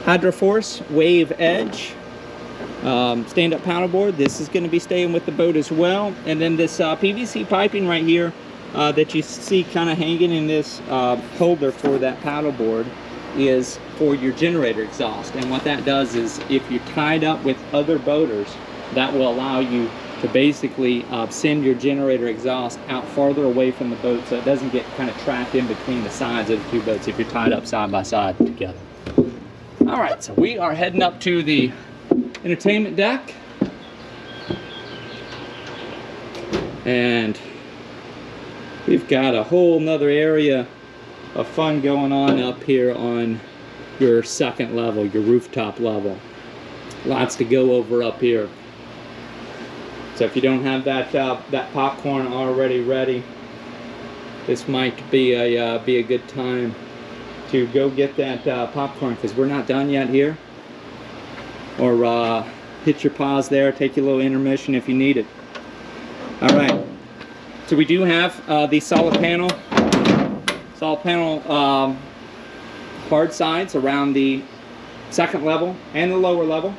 Hydroforce Wave Edge stand-up paddleboard. This is going to be staying with the boat as well. And then this PVC piping right here that you see kind of hanging in this holder for that paddleboard is for your generator exhaust. And what that does is, if you're tied up with other boaters, that will allow you to basically send your generator exhaust out farther away from the boat, so it doesn't get kind of trapped in between the sides of the 2 boats if you're tied up side by side together. All right, so we are heading up to the entertainment deck, and we've got a whole nother area of fun going on up here on your 2nd level, your rooftop level. Lots to go over up here. So if you don't have that popcorn already ready, this might be a good time to go get that popcorn, because we're not done yet here. Or hit your pause there, take your little intermission if you need it. All right, so we do have the solid panel hard sides around the 2nd level and the lower level.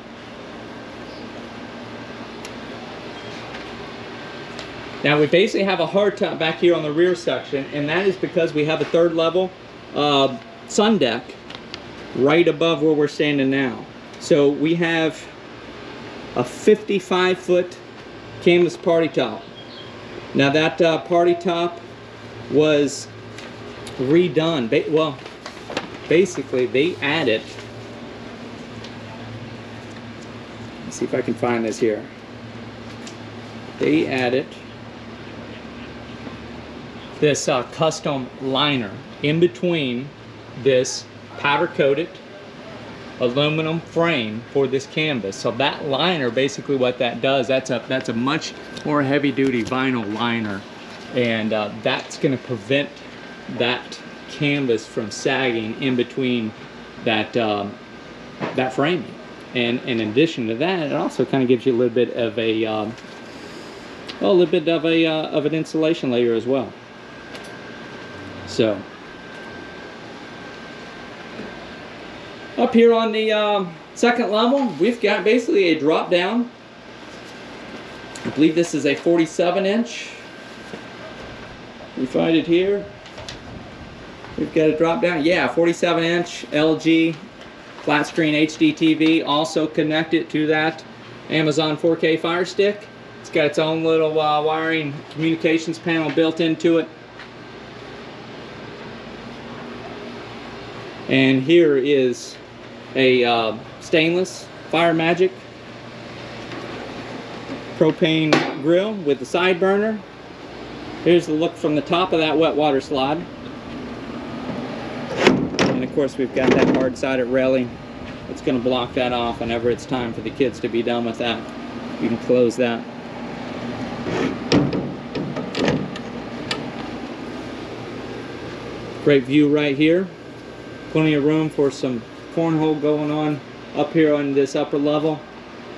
Now we basically have a hardtop back here on the rear section, and that is because we have a 3rd level sun deck right above where we're standing now. So we have a 55-foot canvas party top. Now that party top was redone. Well, basically they added, let's see if I can find this here. They added this custom liner in between this powder-coated aluminum frame for this canvas. So that liner, basically what that does, that's a much more heavy-duty vinyl liner, and that's going to prevent that canvas from sagging in between that that framing. And in addition to that, it also kind of gives you a little bit of a well, a little bit of an insulation layer as well. So up here on the second level, we've got basically a drop down. I believe this is a 47-inch. We find it here. We've got a drop down. Yeah, 47-inch LG flat screen HDTV, also connected to that Amazon 4K Fire Stick. It's got its own little wiring communications panel built into it. And here is a stainless Fire Magic propane grill with the side burner. Here's the look from the top of that wet water slide. And of course we've got that hard-sided railing. It's going to block that off whenever it's time for the kids to be done with that. You can close that. Great view right here. Plenty of room for some cornhole going on up here on this upper level.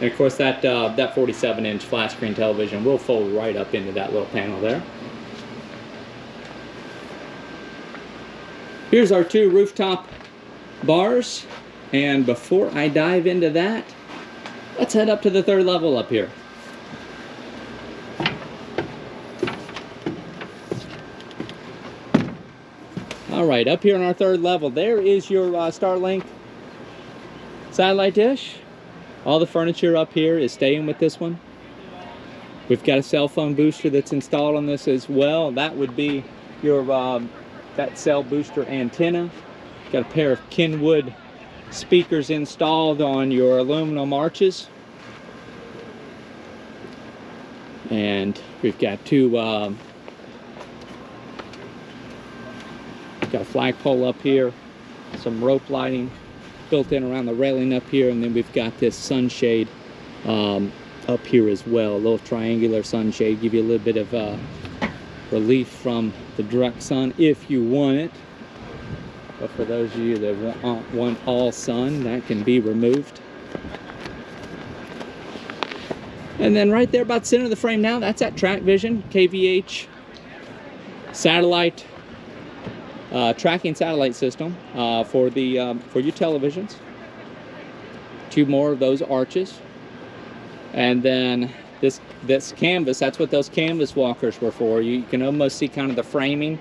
And of course that 47-inch flat screen television will fold right up into that little panel there. Here's our two rooftop bars. And before I dive into that, let's head up to the third level up here. All right, up here on our third level, there is your Starlink satellite dish. All the furniture up here is staying with this one. We've got a cell phone booster that's installed on this as well. That would be your that cell booster antenna. Got a pair of Kenwood speakers installed on your aluminum arches. And we've got two got a flagpole up here, some rope lighting built in around the railing up here, and then we've got this sunshade up here as well. A little triangular sunshade, give you a little bit of relief from the direct sun if you want it. But for those of you that want all sun, that can be removed. And then right there about the center of the frame now, that's that Track Vision KVH satellite tracking satellite system for your televisions. Two more of those arches, and then this canvas. That's what those canvas walkers were for. You can almost see kind of the framing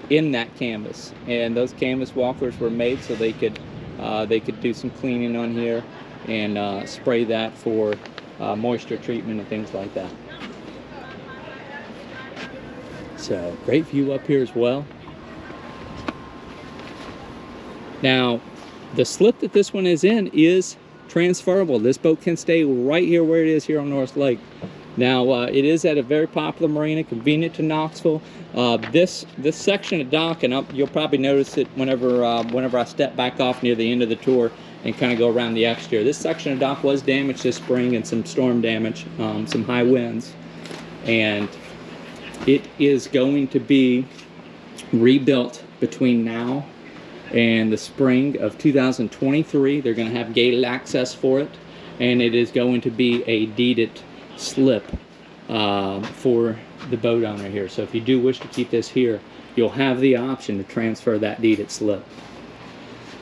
in that canvas, and those canvas walkers were made so they could do some cleaning on here and spray that for moisture treatment and things like that. So great view up here as well. Now, the slip that this one is in is transferable. This boat can stay right here where it is here on Norris Lake. Now, it is at a very popular marina, convenient to Knoxville. This section of dock, and you'll probably notice it whenever I step back off near the end of the tour and kind of go around the exterior. This section of dock was damaged this spring and some storm damage, some high winds, and it is going to be rebuilt between now and the spring of 2023. They're going to have gated access for it, and it is going to be a deeded slip for the boat owner here. So if you do wish to keep this here, you'll have the option to transfer that deeded slip.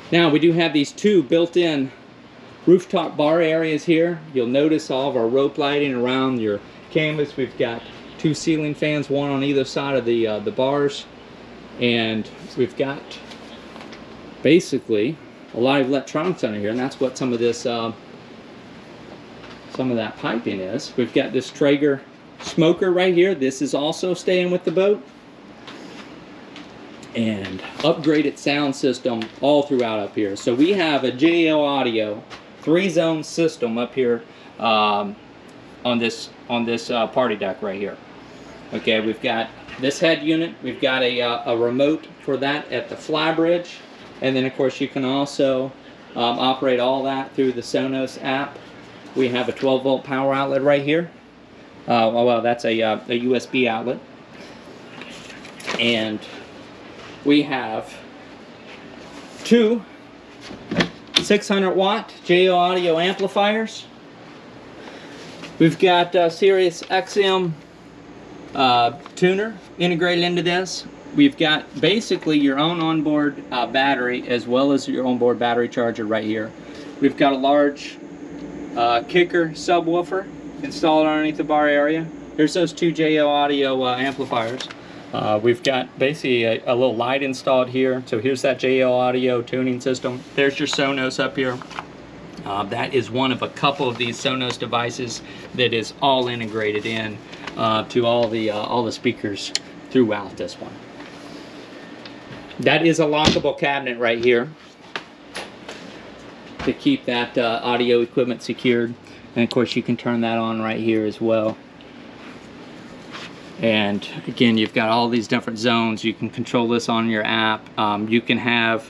Now, we do have these two built-in rooftop bar areas here. You'll notice all of our rope lighting around your canvas. We've got two ceiling fans, one on either side of the bars, and we've got basically a lot of electronics under here, and that's what some of this some of that piping is. We've got this Traeger smoker right here. This is also staying with the boat, and upgraded sound system all throughout up here. So we have a JL Audio 3-zone system up here on this party deck right here. Okay, we've got this head unit. We've got a remote for that at the Flybridge. And then, of course, you can also operate all that through the Sonos app. We have a 12-volt power outlet right here. Well, that's a USB outlet. And we have two 600-watt JL Audio amplifiers. We've got Sirius Axiom tuner integrated into this. We've got basically your own onboard battery as well as your onboard battery charger right here. We've got a large kicker subwoofer installed underneath the bar area. Here's those two JO audio amplifiers. We've got basically a little light installed here. So here's that JO audio tuning system. There's your Sonos up here. That is one of a couple of these Sonos devices that is all integrated in to all the speakers throughout this one. That is a lockable cabinet right here to keep that audio equipment secured. And of course you can turn that on right here as well. And again, you've got all these different zones. You can control this on your app. You can have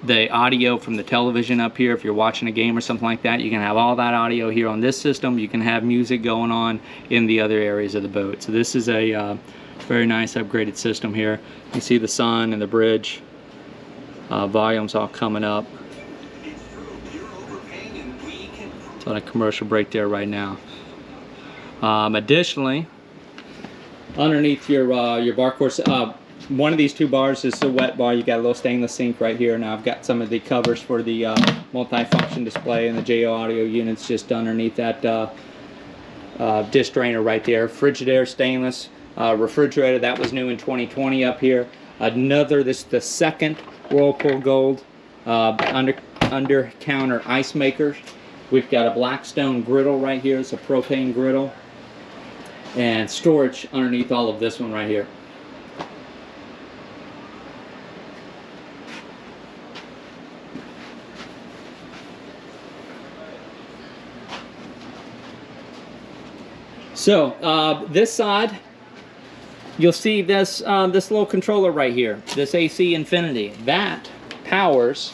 the audio from the television up here if you're watching a game or something like that. You can have all that audio here on this system. You can have music going on in the other areas of the boat. So this is a very nice upgraded system here. You see the sun and the bridge. Volumes all coming up. It's on a commercial break there right now. Additionally, underneath your bar course, one of these two bars is the wet bar. You got a little stainless sink right here. Now I've got some of the covers for the multi-function display and the JO audio units just underneath that dish drainer right there. Frigidaire stainless refrigerator, that was new in 2020 up here. This is the second Whirlpool Gold under counter ice maker. We've got a Blackstone griddle right here. It's a propane griddle. And storage underneath all of this one right here. So this side, you'll see this this little controller right here, this AC Infinity. That powers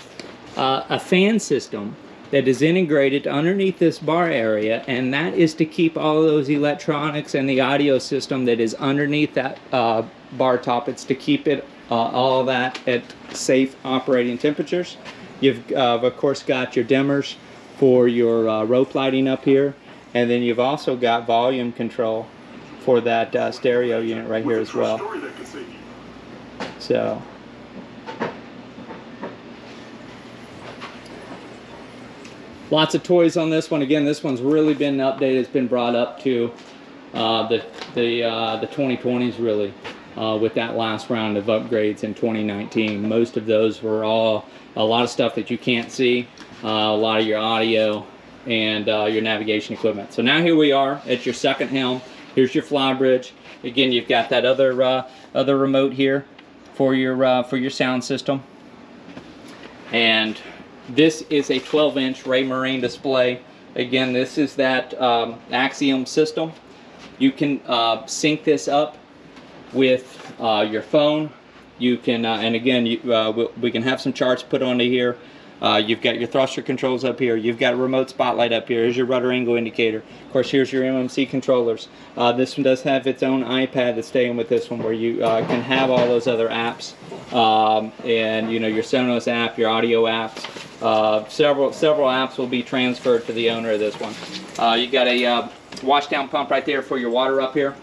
a fan system that is integrated underneath this bar area, and that is to keep all of those electronics and the audio system that is underneath that bar top. It's to keep it all of that at safe operating temperatures. You've of course got your dimmers for your rope lighting up here, and then you've also got volume control for that stereo unit right here as well. So lots of toys on this one. Again, this one's really been updated. It's been brought up to the 2020s really with that last round of upgrades in 2019. Most of those were all a lot of stuff that you can't see, a lot of your audio and your navigation equipment. So now here we are at your second Helm. Here's your Flybridge. Again, you've got that other remote here for your sound system. And this is a 12-inch Raymarine display. Again, this is that Axiom system. You can sync this up with your phone. You can, and again, we can have some charts put onto here. You've got your thruster controls up here. You've got a remote spotlight up here. Here's your rudder angle indicator. Of course, here's your MMC controllers. This one does have its own iPad that's staying with this one, where you can have all those other apps, and you know, your Sonos app, your audio apps. Several apps will be transferred to the owner of this one. You got a washdown pump right there for your water up here.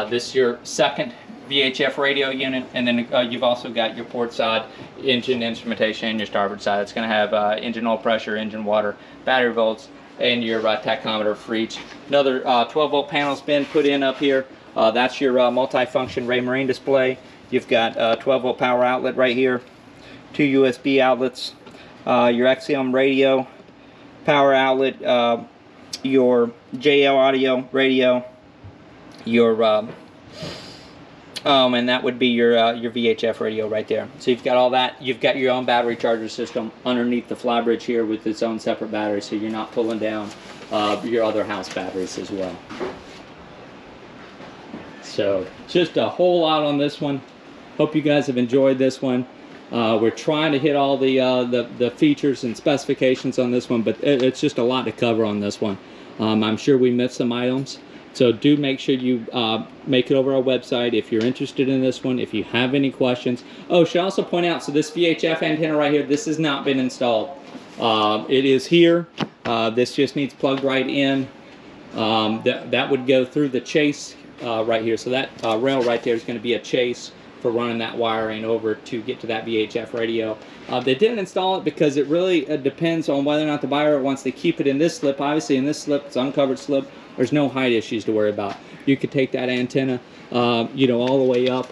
This is your second VHF radio unit, and then you've also got your port side engine instrumentation and your starboard side. It's going to have engine oil pressure, engine water, battery volts, and your tachometer for each. Another 12-volt panel's been put in up here. That's your multi-function Raymarine display. You've got a 12-volt power outlet right here, 2 USB outlets, your Axiom radio power outlet, your JL audio radio, your and that would be your VHF radio right there. So you've got all that. You've got your own battery charger system underneath the Flybridge here with its own separate battery, so you're not pulling down your other house batteries as well. So just a whole lot on this one. Hope you guys have enjoyed this one. We're trying to hit all the features and specifications on this one, but it's just a lot to cover on this one. I'm sure we missed some items. So do make sure you make it over our website if you're interested in this one, if you have any questions. Oh, should also point out, so this VHF antenna right here, this has not been installed. It is here. This just needs plugged right in. That would go through the chase right here. So that rail right there is going to be a chase for running that wiring over to get to that VHF radio. They didn't install it because it really depends on whether or not the buyer wants to keep it in this slip. Obviously in this slip, it's uncovered slip, there's no height issues to worry about. You could take that antenna, you know, all the way up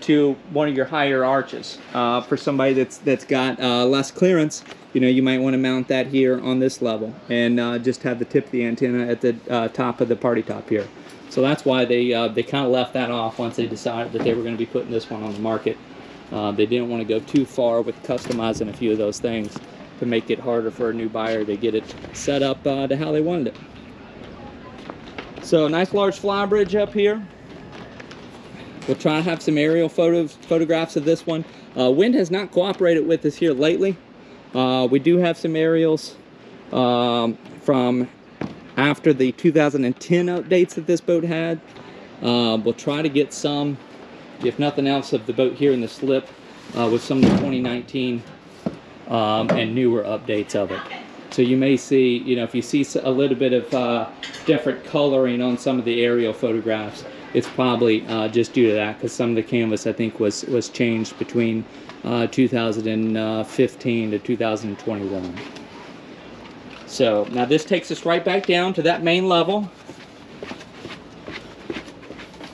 to one of your higher arches. For somebody that's got less clearance, you know, you might want to mount that here on this level and just have the tip of the antenna at the top of the party top here. So that's why they kind of left that off once they decided that they were going to be putting this one on the market. They didn't want to go too far with customizing a few of those things to make it harder for a new buyer to get it set up to how they wanted it. So nice large flybridge up here. We'll try to have some aerial photographs of this one. Wind has not cooperated with us here lately. We do have some aerials from after the 2010 updates that this boat had. We'll try to get some, if nothing else, of the boat here in the slip with some of the 2019 and newer updates of it. So you may see, you know, if you see a little bit of different coloring on some of the aerial photographs, it's probably just due to that, because some of the canvas I think was changed between 2015 to 2021. So now this takes us right back down to that main level.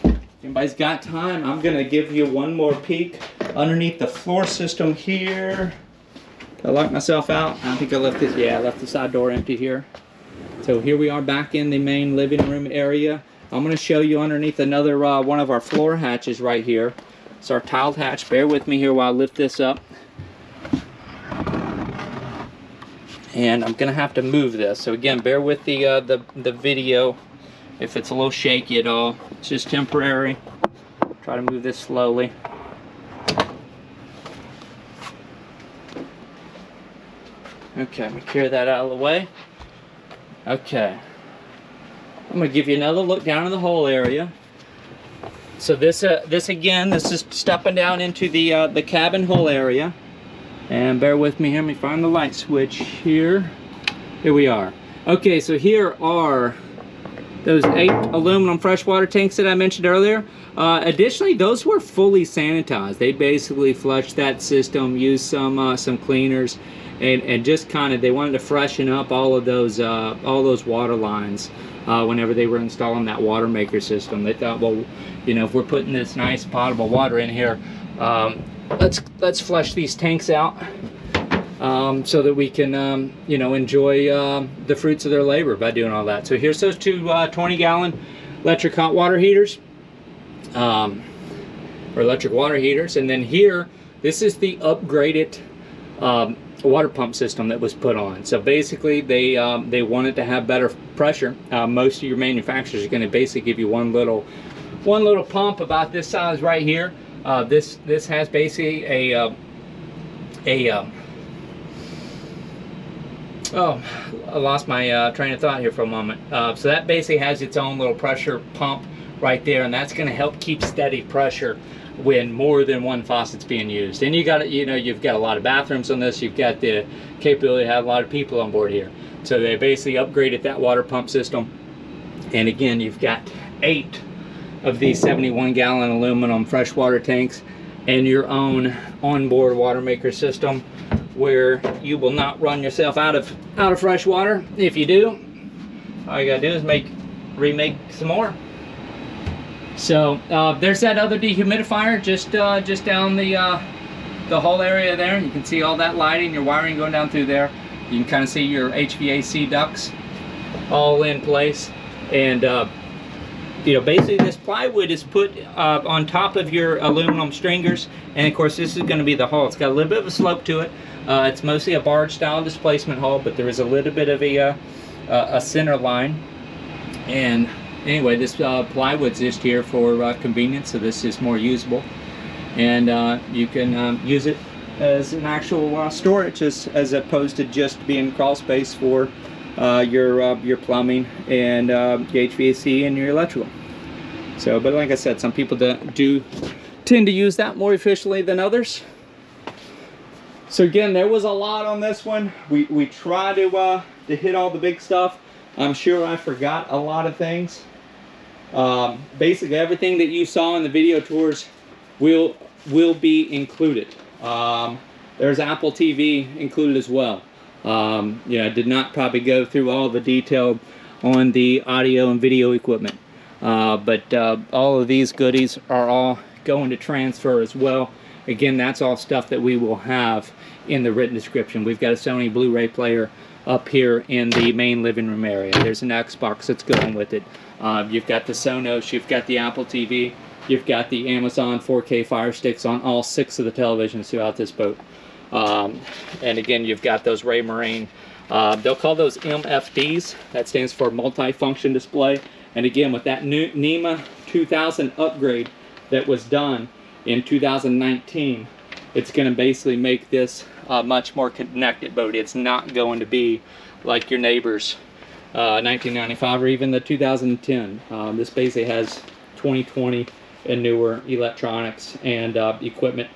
If anybody's got time, I'm going to give you one more peek underneath the floor system here. I locked myself out. I think I left this, yeah, I left the side door empty here. So here we are back in the main living room area. I'm going to show you underneath another one of our floor hatches right here. It's our tiled hatch. Bear with me here while I lift this up. And I'm going to have to move this. So again, bear with the video if it's a little shaky at all. It's just temporary. Try to move this slowly. Okay, let me clear that out of the way. Okay. I'm going to give you another look down in the whole area. So this again, this is stepping down into the cabin hull area. And bear with me here, let me find the light switch here. Here we are. Okay, so here are those 8 aluminum freshwater tanks that I mentioned earlier. Additionally, those were fully sanitized. They basically flushed that system, used some cleaners, and just kind of, they wanted to freshen up all those water lines whenever they were installing that water maker system. They thought, well, you know, if we're putting this nice potable water in here, let's flush these tanks out so that we can you know, enjoy the fruits of their labor by doing all that. So here's those 2 20-gallon electric hot water heaters, or electric water heaters. And then here, this is the upgraded water pump system that was put on. So basically they wanted to have better pressure. Most of your manufacturers are going to basically give you one little pump about this size right here. This has basically oh, I lost my train of thought here for a moment. So that basically has its own little pressure pump right there, and that's going to help keep steady pressure when more than one faucet's being used. And you got it, you know, you've got a lot of bathrooms on this. You've got the capability to have a lot of people on board here. So they basically upgraded that water pump system. And again, you've got 8 of these 71-gallon aluminum freshwater tanks and your own onboard water maker system, where you will not run yourself out of fresh water. If you do, all you gotta do is remake some more. So there's that other dehumidifier just down the hull area there. You can see all that lighting, your wiring going down through there. You can kind of see your HVAC ducts all in place. And you know, basically this plywood is put on top of your aluminum stringers, and of course this is going to be the hull. It's got a little bit of a slope to it. It's mostly a barge style displacement hull, but there is a little bit of a center line. And anyway, this plywood's just here for convenience, so this is more usable, and you can use it as an actual storage as opposed to just being crawl space for your plumbing and your HVAC and your electrical. So, but like I said, some people do tend to use that more efficiently than others. So again, there was a lot on this one. We tried to hit all the big stuff. I'm sure I forgot a lot of things. Basically everything that you saw in the video tours will be included. There's Apple TV included as well. You know, I did not probably go through all the detail on the audio and video equipment, but all of these goodies are all going to transfer as well. Again, that's all stuff that we will have in the written description. We've got a Sony Blu-ray player up here in the main living room area. There's an Xbox that's going with it. You've got the Sonos, you've got the Apple TV, you've got the Amazon 4K Fire Sticks on all 6 of the televisions throughout this boat. And again, you've got those Raymarine, they'll call those MFDs. That stands for multi-function display. And again, with that new NEMA 2000 upgrade that was done in 2019, it's going to basically make this a much more connected boat. It's not going to be like your neighbor's 1995 or even the 2010. This basically has 2020 and newer electronics and equipment,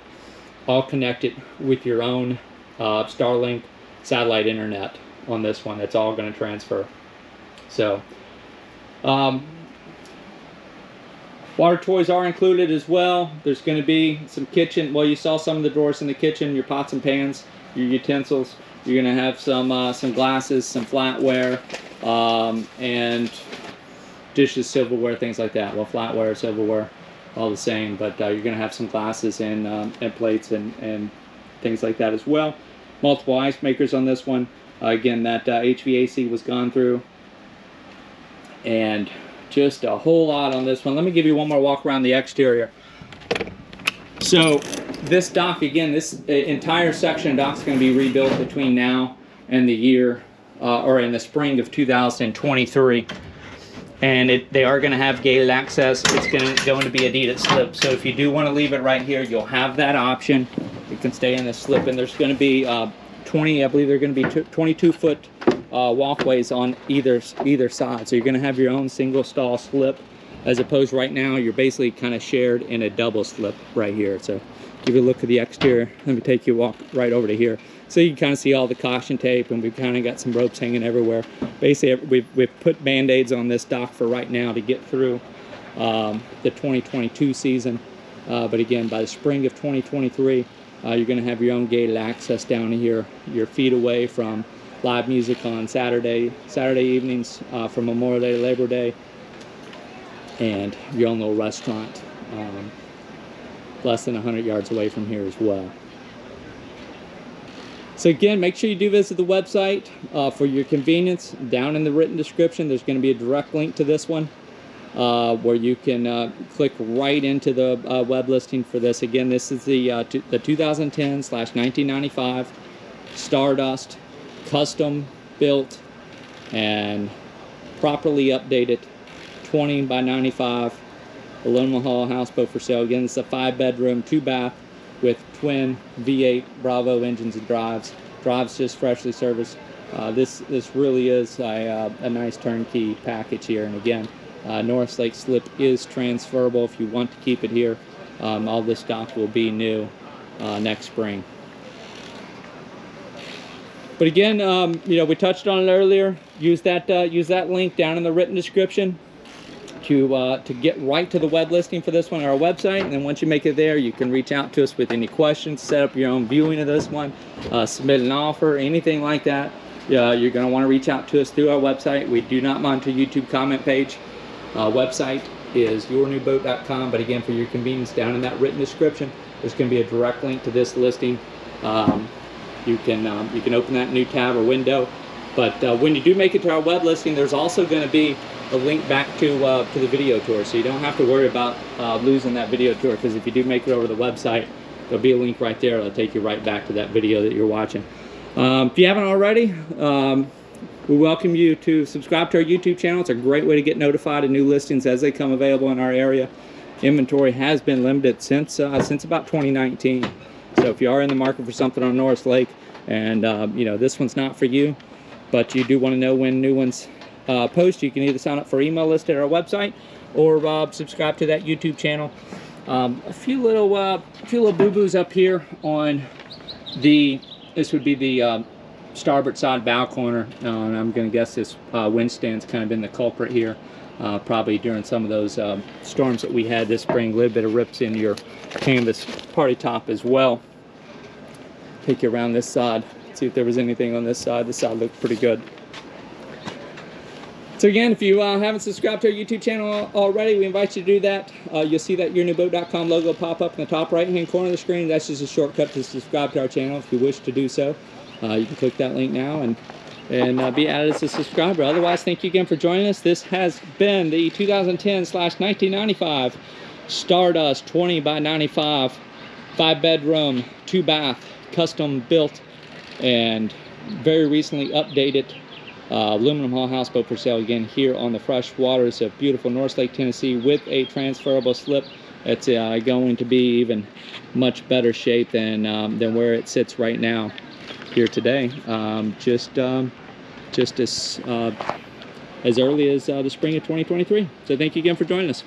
all connected with your own Starlink satellite internet on this one. It's all going to transfer. So water toys are included as well. There's going to be some kitchen, well, you saw some of the drawers in the kitchen, your pots and pans, your utensils. You're going to have some glasses, some flatware, and dishes, silverware, things like that. Well, flatware, silverware, all the same, but you're going to have some glasses and plates and things like that as well. Multiple ice makers on this one. Again, that HVAC was gone through. And just a whole lot on this one. Let me give you one more walk around the exterior. So this dock, again, this entire section of dock is going to be rebuilt between now and the year, or in the spring of 2023. And they are going to have gated access. It's going to be a deeded slip. So if you do want to leave it right here, you'll have that option. You can stay in the slip, and there's going to be I believe they're going to be 22-foot walkways on either side. So you're going to have your own single stall slip, as opposed right now you're basically kind of shared in a double slip right here. So give you a look at the exterior. Let me take you walk right over to here, so you can kind of see all the caution tape, and we've kind of got some ropes hanging everywhere. Basically we've put band-aids on this dock for right now to get through the 2022 season, but again, by the spring of 2023 you're going to have your own gated access down here. You're feet away from live music on Saturday evenings from Memorial Day to Labor Day, and your own little restaurant less than 100 yards away from here as well. So again, make sure you do visit the website for your convenience. Down in the written description, there's going to be a direct link to this one where you can click right into the web listing for this. Again, this is the 2010/1995 Stardust, custom built and properly updated 20 by 95 aluminum hull houseboat for sale. Again, it's a 5-bedroom, 2-bath with twin V8 Bravo engines and drives. Drives just freshly serviced. This really is a nice turnkey package here. And again, Norris Lake slip is transferable if you want to keep it here. All this stock will be new next spring. But again, you know, we touched on it earlier. Use that link down in the written description to get right to the web listing for this one on our website. And then once you make it there, you can reach out to us with any questions, set up your own viewing of this one, submit an offer, anything like that. You're going to want to reach out to us through our website. We do not monitor YouTube comment page. Website is yournewboat.com, but again, for your convenience, down in that written description, there's going to be a direct link to this listing. You can open that new tab or window. But when you do make it to our web listing, there's also going to be a link back to the video tour, so you don't have to worry about losing that video tour, because if you do make it over the website, there'll be a link right there. It'll take you right back to that video that you're watching. If you haven't already, we welcome you to subscribe to our YouTube channel. It's a great way to get notified of new listings as they come available in our area. Inventory has been limited since about 2019. So if you are in the market for something on Norris Lake, and you know, this one's not for you, but you do want to know when new ones post, you can either sign up for email list at our website or subscribe to that YouTube channel. A few little boo-boos up here on This would be the starboard side bow corner, and I'm going to guess this wind stand's kind of been the culprit here. Probably during some of those storms that we had this spring, a little bit of rips in your canvas party top as well. Take you around this side, see if there was anything on this side. This side looked pretty good. So again, if you haven't subscribed to our YouTube channel already, we invite you to do that. You'll see that yournewboat.com logo pop up in the top right-hand corner of the screen. That's just a shortcut to subscribe to our channel if you wish to do so. You can click that link now and be added as a subscriber. Otherwise, thank you again for joining us. This has been the 2010/1995 Stardust 20 by 95, 5-bedroom, 2-bath, custom built, and very recently updated aluminum hull houseboat for sale again here on the fresh waters of beautiful Norris Lake, Tennessee, with a transferable slip. It's going to be even much better shape than where it sits right now here today. Just as early as the spring of 2023. So thank you again for joining us.